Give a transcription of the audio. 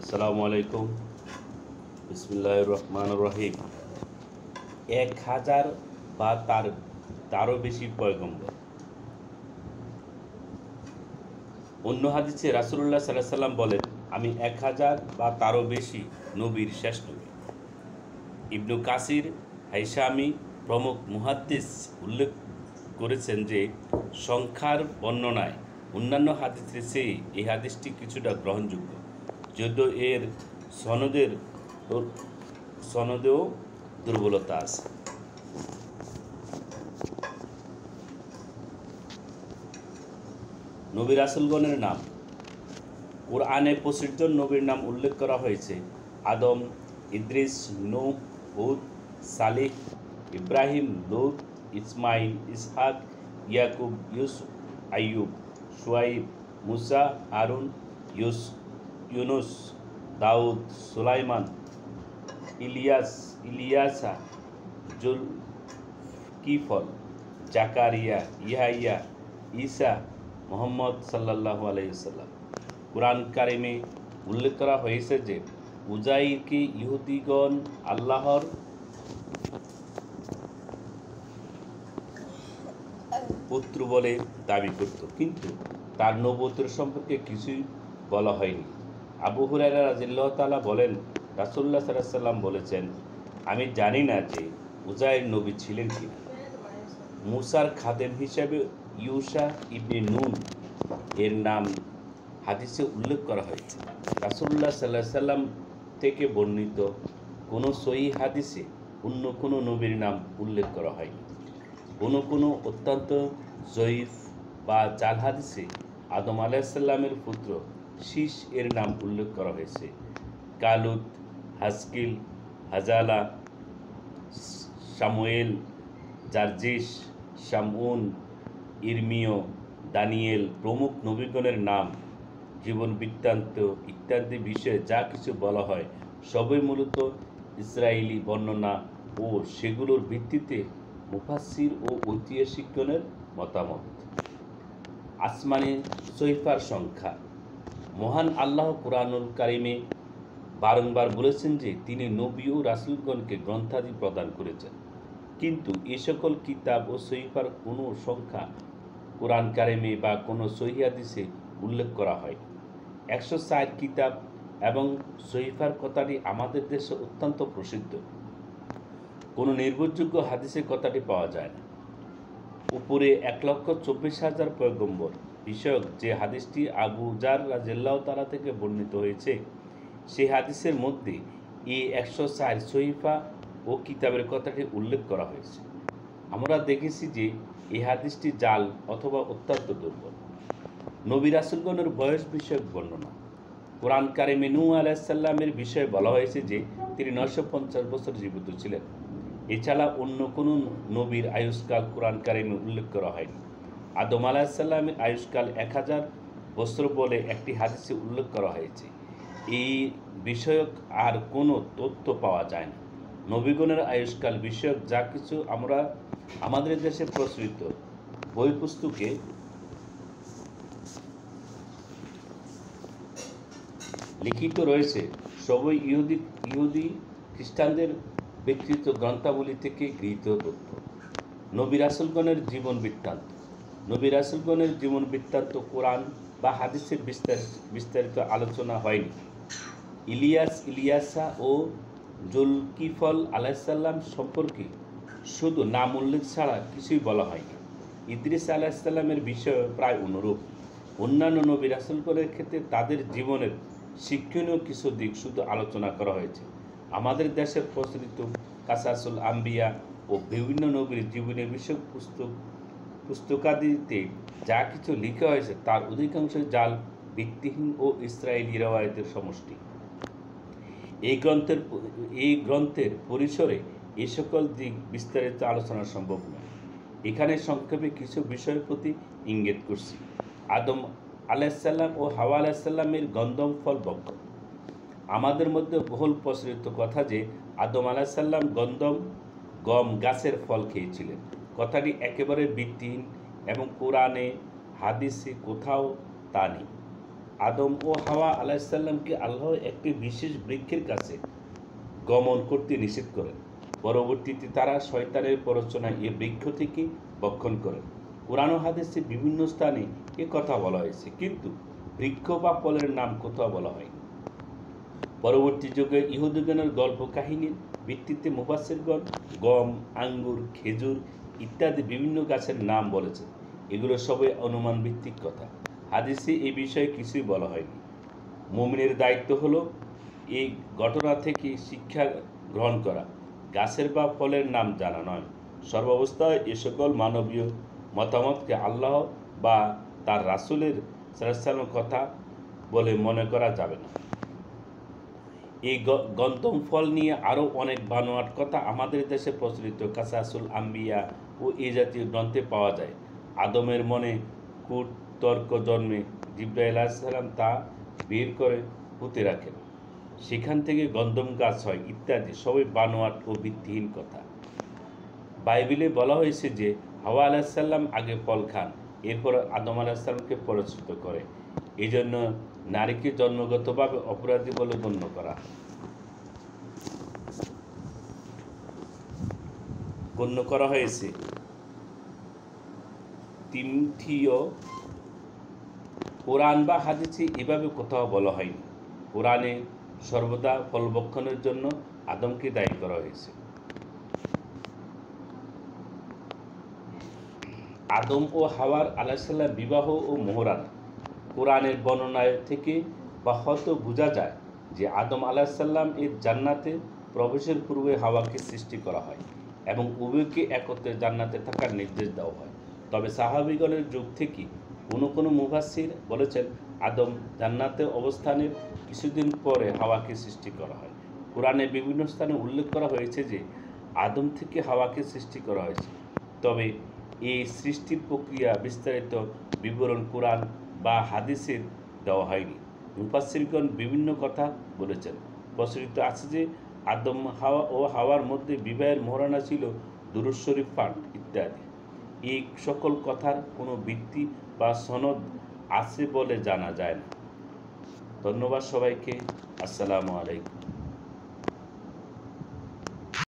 আসসালামু আলাইকুম। বিসমিল্লাহির রহমানির রহিম। 1000 বা তারও বেশি পয়গম্বর। অন্য হাদিসে রাসূলুল্লাহ সাল্লাল্লাহু আলাইহি সাল্লাম বলেন, আমি 1000 বা তারও বেশি নবীর শেষ নবী। ইবনু কাসির, হাইসামি প্রমুখ মুহাদ্দিস উল্লেখ করেছেন যে সংখ্যার বর্ণনায় অন্যান্য হাদিসের চেয়ে এই হাদিসটি কিছুটা গ্রহণযোগ্য, যদিও এর সনদেও দুর্বলতা আছে। নবী রাসূলগণের নাম। কোরআনে 25 জন নবীর নাম উল্লেখ করা হয়েছে। আদম, ইদ্রিস, নূহ, হুদ, সালেহ, ইব্রাহিম, লূত, ইসমাইল, ইসহাক, ইয়াকুব, ইউসুফ, আইয়ুব, শুআইব, মুসা, হারুন, ইউনুস, দাউদ, সুলাইমান, ইলিয়াসা, জুলকিফল, জাকারিয়া, ইয়াহইয়া, ঈসা, মুহাম্মদ সাল্লাল্লাহু আলাইহি ওয়াসাল্লাম। কুরআন কারিমে উল্লেখ করা হয়েছে যে উজাইরকে ইহুদিগণ আল্লাহর পুত্র বলে দাবি করত, কিন্তু তার নবুয়তের সম্পর্কে কিছুই বলা হয়নি। আবু হুরায়রা রাদিয়াল্লাহু তাআলা বলেন, রাসূলুল্লাহ সাল্লাল্লাহু আলাইহি ওয়াসাল্লাম বলেছেন, আমি জানি না যে উজাইর নবী ছিলেন কিনা। মুসার খাদেম হিসেবে ইউশা ইবনে নুন এর নাম হাদিসে উল্লেখ করা হয়েছে। রাসূলুল্লাহ সাল্লাল্লাহু আলাইহি ওয়াসাল্লাম থেকে বর্ণিত কোনো সহিহ হাদিসে অন্য কোনো নবীর নাম উল্লেখ করা হয়নি। কোনো অত্যন্ত জয়ীফ বা জাল হাদিসে আদম আলাইহিস সালামের পুত্র শীশ এর নাম উল্লেখ করা হয়েছে। কালুত, হাসকিল, হাজালা, সামুয়েল, জার্জিস, শামউন, ইরমিয়, দানিয়েল প্রমুখ নবীগণের নাম, জীবন বৃত্তান্ত ইত্যাদি বিষয়ে যা কিছু বলা হয় সবই মূলত ইসরায়েলি বর্ণনা ও সেগুলোর ভিত্তিতে মুফাসসির ও ঐতিহাসিকগণের মতামত। আসমানি সহিফার সংখ্যা। মহান আল্লাহ কুরআনুল কারিমে বারংবার বলেছেন যে তিনি নবী ও রাসূলগণকে গ্রন্থাদি প্রদান করেছেন, কিন্তু এ সকল কিতাব ও সহিফার কোনো সংখ্যা কুরআন কারিমে বা কোনো সহিহ হাদিসে উল্লেখ করা হয়। 104 কিতাব এবং সহিফার কথাটি আমাদের দেশে অত্যন্ত প্রসিদ্ধ। কোনো নির্ভরযোগ্য হাদিসে কথাটি পাওয়া যায় না। উপরে 1,24,000 পয়গম্বর বিষয়ক যে হাদিসটি আবু জার রাদিয়াল্লাহু তাআলা থেকে বর্ণিত হয়েছে, সেই হাদিসের মধ্যে এই 104 সহিফা ও কিতাবের কথাটি উল্লেখ করা হয়েছে। আমরা দেখেছি যে এই হাদিসটি জাল অথবা অত্যন্ত দুর্বল। নবী রাসূলগণের বয়স বিষয়ক বর্ণনা। কোরআন কারিমে নূহ আলাইহিস সালামের বিষয়ে বলা হয়েছে যে তিনি 950 বছর জীবিত ছিলেন। এছাড়া অন্য কোনো নবীর আয়ুষ্কাল কোরআন কারিমে উল্লেখ করা হয়নি। আদম আলাইহিস সালামের আয়ুষ্কাল 1000 বছর বলে একটি হাদিসে উল্লেখ করা হয়েছে। এই বিষয়ক আর কোনো তথ্য পাওয়া যায় না। নবীগণের আয়ুষ্কাল বিষয়ক যা কিছু আমরা আমাদের দেশে প্রচলিত বই পুস্তকে লিখিত রয়েছে সবই ইহুদি খ্রিস্টানদের বিকৃত গ্রন্থাবলী থেকে গৃহীত তথ্য। নবী রাসূলগণের জীবন বৃত্তান্ত। নবী রাসূলগণের জীবন বৃত্তান্ত কোরআন বা হাদিসের বিস্তারিত আলোচনা হয়নি। ইলিয়াসা ও জুলকিফল আলাইহিস সালাম সম্পর্কে শুধু নাম উল্লেখ ছাড়া কিছুই বলা হয়নি। ইদ্রিস আলাইহিস সালামের বিষয় প্রায় অনুরূপ। অন্যান্য নবী রাসূলগণের ক্ষেত্রে তাদের জীবনের শিক্ষণীয় কিছু দিক শুধু আলোচনা করা হয়েছে। আমাদের দেশের প্রচলিত কাসাসুল আম্বিয়া ও বিভিন্ন নবীর জীবনী বিষয়ক পুস্তকাদিতে যা কিছু লেখা হয়েছে তার অধিকাংশই জাল, ভিত্তিহীন ও ইসরায়েলি রওয়ায়াতের সমষ্টি। এই গ্রন্থের পরিসরে এ সকল দিক বিস্তারিত আলোচনা সম্ভব নয়। এখানে সংক্ষেপে কিছু বিষয়ের প্রতি ইঙ্গিত করছি। আদম আলাইহিস সালাম ও হাওয়া আলাইহিস সালামের গন্ধম ফল ভক্ষ। আমাদের মধ্যে বহুল প্রচলিত কথা যে আদম আলাইহিস সালাম গম গাছের ফল খেয়েছিলেন। কথাটি একেবারে ভিত্তিহীন এবং কোরআনে হাদিসে কোথাও তা নেই। আদম ও হাওয়া আলাইসাল্লামকে আল্লাহ একটি বিশেষ বৃক্ষের কাছে গমন করতে নিষেধ করেন। পরবর্তীতে তারা শয়তানের প্ররোচনায় এ বৃক্ষ থেকে ভক্ষণ করেন। কোরআন ও হাদিসে বিভিন্ন স্থানে এ কথা বলা হয়েছে, কিন্তু বৃক্ষ বা ফলের নাম কোথাও বলা হয়নি। পরবর্তী যুগে ইহুদিগণের গল্প কাহিনীর ভিত্তিতে মুফাসসিরগণ গম, আঙ্গুর, খেজুর ইত্যাদি বিভিন্ন গাছের নাম বলেছেন। এগুলো সবই অনুমান ভিত্তিক কথা। হাদিসে এই বিষয়ে কিছুই বলা হয়নি। মুমিনের দায়িত্ব হলো এই ঘটনা থেকে শিক্ষা গ্রহণ করা, গাছের বা ফলের নাম জানা নয়। সর্বাবস্থায় এ সকল মানবীয় মতামতকে আল্লাহ বা তার রাসূলের সাল্লাল্লাহু কথা বলে মনে করা যাবে না। এই গন্ধম ফল নিয়ে আরও অনেক বানোয়াট কথা আমাদের দেশে প্রচলিত কাসাসুল আম্বিয়া ও এই জাতীয় গ্রন্থে পাওয়া যায়। আদমের মনে কূট তর্ক জন্মে জিবরাইল আলাইহিস সালাম তা বের করে পুঁতে রাখেন, সেখান থেকে গন্ধম গাছ হয় ইত্যাদি সবই বানোয়াট ও ভিত্তিহীন কথা। বাইবেলে বলা হয়েছে যে হাওয়া আলাইহিস সালাম আগে ফল খান, এরপর আদম আলাইহিস সালামকে পরিচিত করে। এই জন্য নারীকে জন্মগতভাবে অপরাধী বলে গণ্য করা হয়েছে। তিমথিও কোরআন বা হাদিসে এভাবে কোথাও বলা হয়নি। কোরআনে সর্বদা ফলভক্ষণের জন্য আদমকে দায়ী করা হয়েছে। আদম ও হাওয়ার আলাইহিসসালাম বিবাহ ও মোহরান কোরআনের বর্ণনায় থেকে বা হয়তো বোঝা যায় যে আদম আলাইহিসসালাম এর জান্নাতে প্রবেশের পূর্বে হাওয়াকে সৃষ্টি করা হয় এবং উভয়কে একত্রে জান্নাতে থাকার নির্দেশ দেওয়া হয়। তবে সাহাবীগণের যুগ থেকে কোনো মুফাসসির বলেছেন আদম জান্নাতে অবস্থানের কিছুদিন পরে হাওয়াকে সৃষ্টি করা হয়। কোরআনে বিভিন্ন স্থানে উল্লেখ করা হয়েছে যে আদম থেকে হাওয়াকে সৃষ্টি করা হয়েছে, তবে এই সৃষ্টির প্রক্রিয়া বিস্তারিত বিবরণ কোরআন বা হাদিসের দেওয়া হয়নি। মুফাসসিরগণ বিভিন্ন কথা বলেছেন। প্রচলিত আছে যে আদম ও হাওয়ার মধ্যে বিবাহের মোহরানা ছিল দুরূদ শরীফ পাঠ ইত্যাদি। এই সকল কথার কোনো ভিত্তি বা সনদ আছে বলে জানা যায় না। ধন্যবাদ সবাইকে। আসসালামু আলাইকুম।